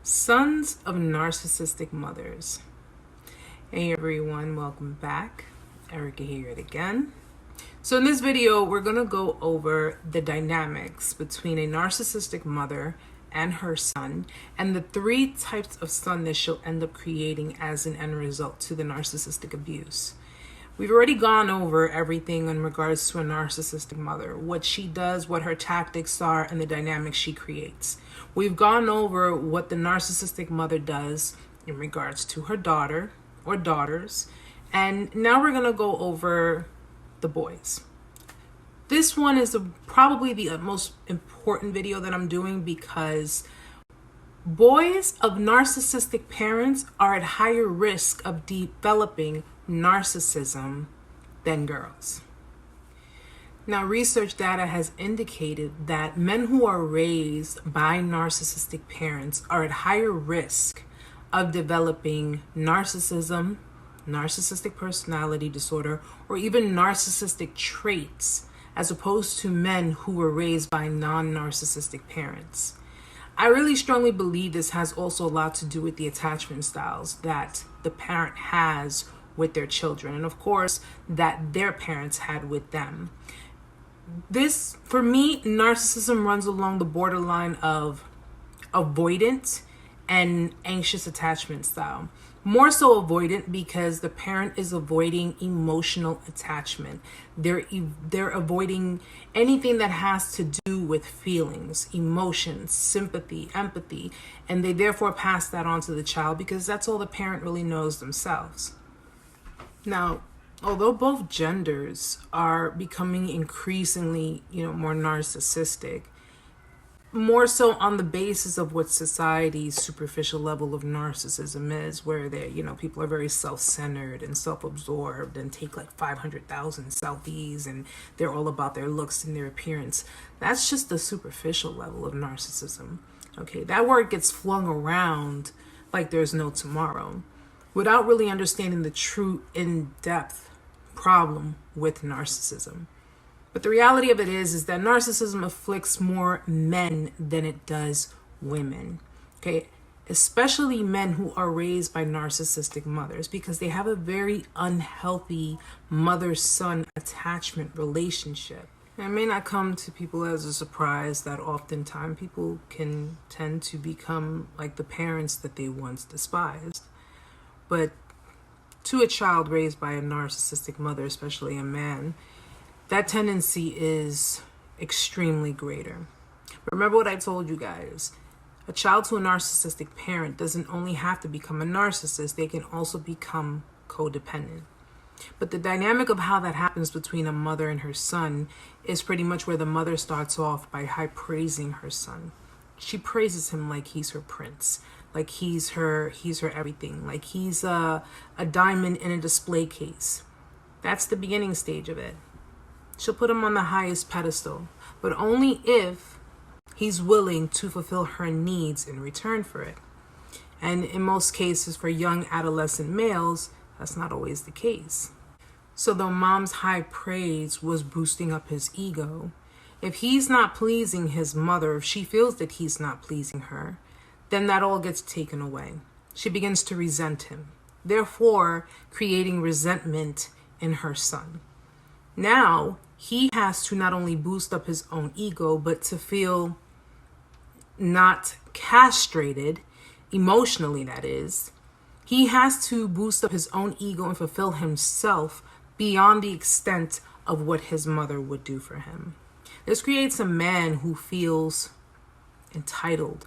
Sons of Narcissistic Mothers. Hey everyone, welcome back. Erica here again. So in this video, we're going to go over the dynamics between a narcissistic mother and her son, and the three types of son that she'll end up creating as an end result to the narcissistic abuse. We've already gone over everything in regards to a narcissistic mother, what she does, what her tactics are, and the dynamics she creates. We've gone over what the narcissistic mother does in regards to her daughter or daughters, and now we're going to go over the boys. This one is probably the most important video that I'm doing because boys of narcissistic parents are at higher risk of developing narcissism than girls. Now, research data has indicated that men who are raised by narcissistic parents are at higher risk of developing narcissism, narcissistic personality disorder, or even narcissistic traits, as opposed to men who were raised by non-narcissistic parents. I really strongly believe this has also a lot to do with the attachment styles that the parent has with their children, and of course that their parents had with them. This, for me, narcissism runs along the borderline of avoidant and anxious attachment style. More so avoidant because the parent is avoiding emotional attachment. They're avoiding anything that has to do with feelings, emotions, sympathy, empathy, and they therefore pass that on to the child because that's all the parent really knows themselves. Now, although both genders are becoming increasingly, more narcissistic, more so on the basis of what society's superficial level of narcissism is, where they, people are very self-centered and self-absorbed and take like 500,000 selfies and they're all about their looks and their appearance. That's just the superficial level of narcissism. Okay, that word gets flung around like there's no tomorrow, without really understanding the true in-depth problem with narcissism. But the reality of it is that narcissism afflicts more men than it does women. Okay, especially men who are raised by narcissistic mothers, because they have a very unhealthy mother-son attachment relationship. It may not come to people as a surprise that oftentimes people can tend to become like the parents that they once despised. But to a child raised by a narcissistic mother, especially a man, that tendency is extremely greater. But remember what I told you guys. A child to a narcissistic parent doesn't only have to become a narcissist, they can also become codependent. But the dynamic of how that happens between a mother and her son is pretty much where the mother starts off by high praising her son. She praises him like he's her prince, like he's her everything, like he's a diamond in a display case. That's the beginning stage of it. She'll put him on the highest pedestal, but only if he's willing to fulfill her needs in return for it. And in most cases, for young adolescent males, that's not always the case. So though mom's high praise was boosting up his ego, if he's not pleasing his mother, if she feels that he's not pleasing her, then that all gets taken away. She begins to resent him, therefore creating resentment in her son. Now, he has to not only boost up his own ego, but to feel not castrated, emotionally that is, he has to boost up his own ego and fulfill himself beyond the extent of what his mother would do for him. This creates a man who feels entitled,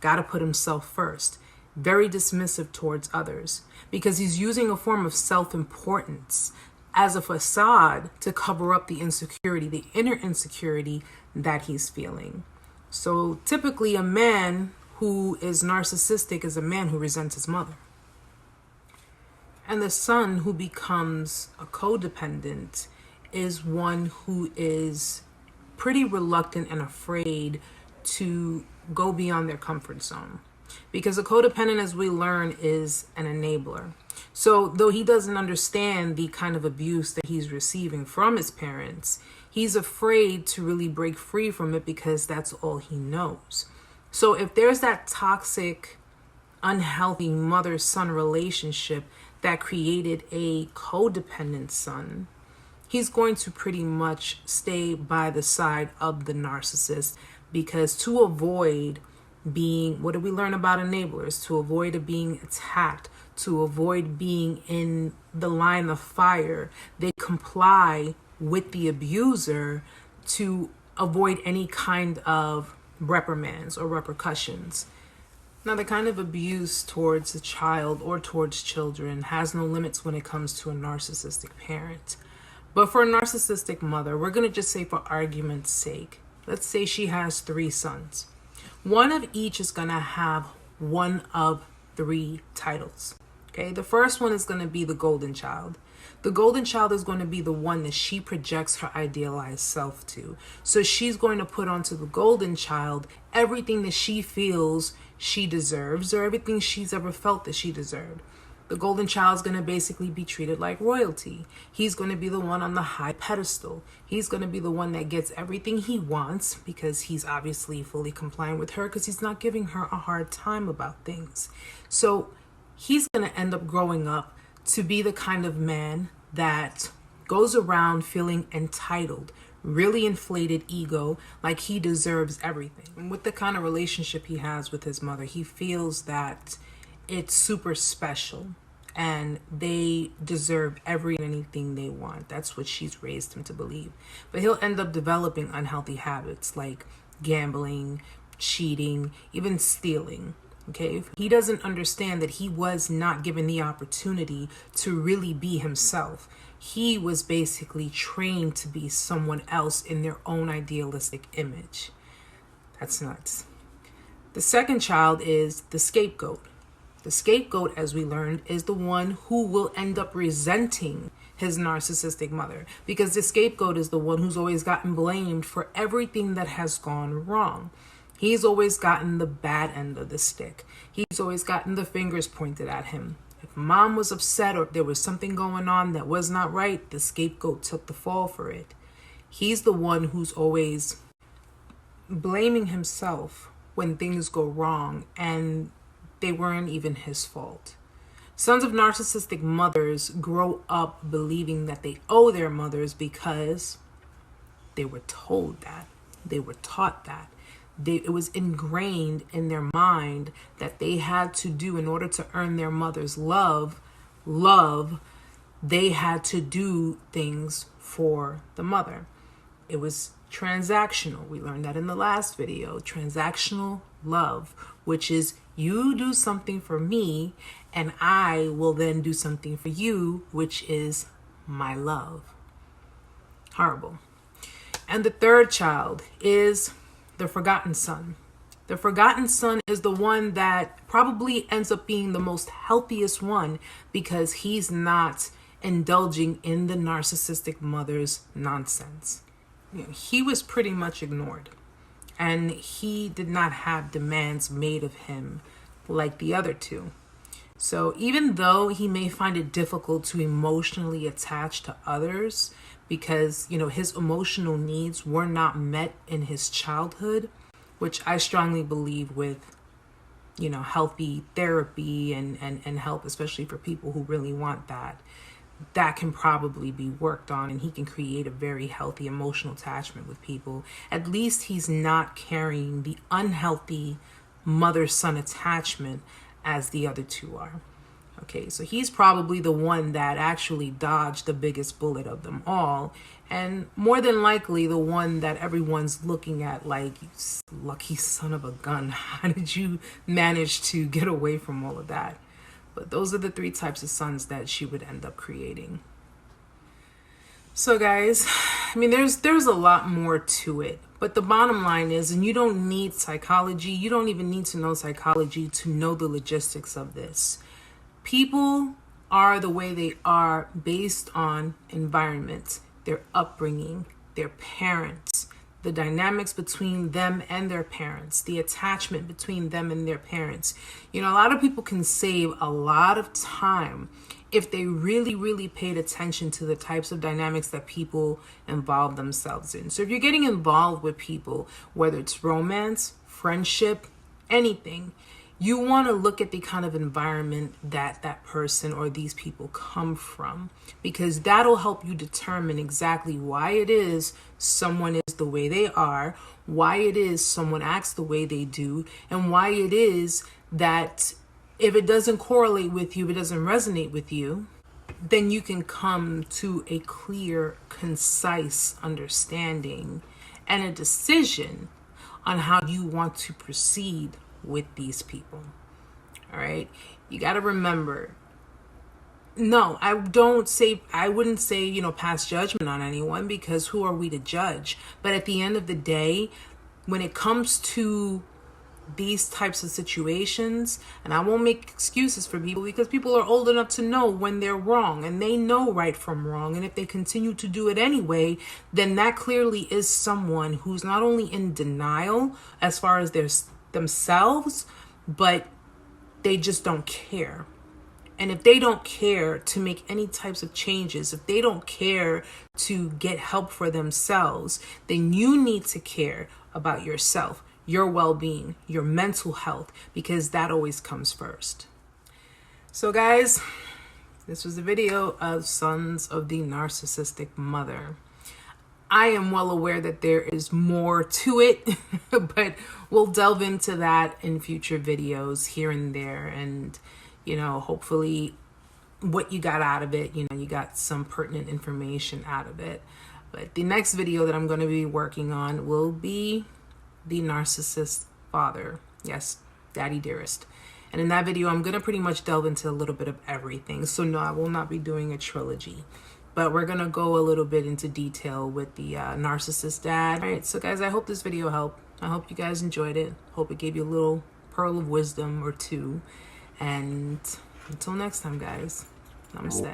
got to put himself first, very dismissive towards others, because he's using a form of self-importance as a facade to cover up the insecurity, the inner insecurity that he's feeling. So typically a man who is narcissistic is a man who resents his mother. And the son who becomes a codependent is one who is pretty reluctant and afraid to go beyond their comfort zone. Because a codependent, as we learn, is an enabler. So though he doesn't understand the kind of abuse that he's receiving from his parents, he's afraid to really break free from it because that's all he knows. So if there's that toxic unhealthy mother-son relationship that created a codependent son, he's going to pretty much stay by the side of the narcissist, because to avoid being, what do we learn about enablers? To avoid being attacked, to avoid being in the line of fire, they comply with the abuser to avoid any kind of reprimands or repercussions. Now, the kind of abuse towards a child or towards children has no limits when it comes to a narcissistic parent. But for a narcissistic mother, we're going to just say, for argument's sake, let's say she has 3 sons. One of each is going to have one of 3 titles. Okay, the first one is going to be the golden child. The golden child is going to be the one that she projects her idealized self to. So she's going to put onto the golden child everything that she feels she deserves, or everything she's ever felt that she deserved. The golden child is going to basically be treated like royalty. He's going to be the one on the high pedestal. He's going to be the one that gets everything he wants, because he's obviously fully compliant with her, because he's not giving her a hard time about things. So he's going to end up growing up to be the kind of man that goes around feeling entitled, really inflated ego, like he deserves everything. And with the kind of relationship he has with his mother, he feels that it's super special and they deserve every and anything they want. That's what she's raised him to believe. But he'll end up developing unhealthy habits like gambling, cheating, even stealing. Okay, he doesn't understand that he was not given the opportunity to really be himself. He was basically trained to be someone else in their own idealistic image. That's nuts. The second child is the scapegoat. The scapegoat, as we learned, is the one who will end up resenting his narcissistic mother, because the scapegoat is the one who's always gotten blamed for everything that has gone wrong. He's always gotten the bad end of the stick. He's always gotten the fingers pointed at him. If mom was upset or if there was something going on that was not right, the scapegoat took the fall for it. He's the one who's always blaming himself when things go wrong and they weren't even his fault. Sons of narcissistic mothers grow up believing that they owe their mothers because they were told that. They were taught that. It was ingrained in their mind that they had to do, in order to earn their mother's love, they had to do things for the mother. It was transactional. We learned that in the last video. Transactional love, which is you do something for me and I will then do something for you, which is my love. Horrible. And the third child is the forgotten son. The forgotten son is the one that probably ends up being the most healthiest one, because he's not indulging in the narcissistic mother's nonsense. He was pretty much ignored, and he did not have demands made of him like the other two. So even though he may find it difficult to emotionally attach to others, because, his emotional needs were not met in his childhood, which I strongly believe with, healthy therapy and help, especially for people who really want that can probably be worked on, and he can create a very healthy emotional attachment with people. At least he's not carrying the unhealthy mother-son attachment as the other two are. Okay, so he's probably the one that actually dodged the biggest bullet of them all, and more than likely the one that everyone's looking at like, you lucky son of a gun, how did you manage to get away from all of that? But those are the 3 types of sons that she would end up creating. So guys, there's a lot more to it, but the bottom line is, and you don't need psychology, you don't even need to know psychology to know the logistics of this. People are the way they are based on environment, their upbringing, their parents, the dynamics between them and their parents, the attachment between them and their parents. A lot of people can save a lot of time if they really, really paid attention to the types of dynamics that people involve themselves in. So if you're getting involved with people, whether it's romance, friendship, anything, you want to look at the kind of environment that that person or these people come from, because that'll help you determine exactly why it is someone is the way they are, why it is someone acts the way they do, and why it is that if it doesn't correlate with you, if it doesn't resonate with you, then you can come to a clear, concise understanding and a decision on how you want to proceed with these people. All right. You got to remember, no, I wouldn't say, pass judgment on anyone, because who are we to judge? But at the end of the day, when it comes to these types of situations, and I won't make excuses for people, because people are old enough to know when they're wrong, and they know right from wrong. And if they continue to do it anyway, then that clearly is someone who's not only in denial as far as themselves, but they just don't care. And if they don't care to make any types of changes, if they don't care to get help for themselves, then you need to care about yourself, your well-being, your mental health, because that always comes first. So guys, this was a video of Sons of the Narcissistic Mother. I am well aware that there is more to it, but we'll delve into that in future videos here and there. And, hopefully what you got out of it, you got some pertinent information out of it. But the next video that I'm going to be working on will be the narcissist father. Yes, daddy dearest. And in that video, I'm going to pretty much delve into a little bit of everything. So no, I will not be doing a trilogy, but we're going to go a little bit into detail with the narcissist dad. All right, so guys, I hope this video helped. I hope you guys enjoyed it. Hope it gave you a little pearl of wisdom or two. And until next time, guys, namaste.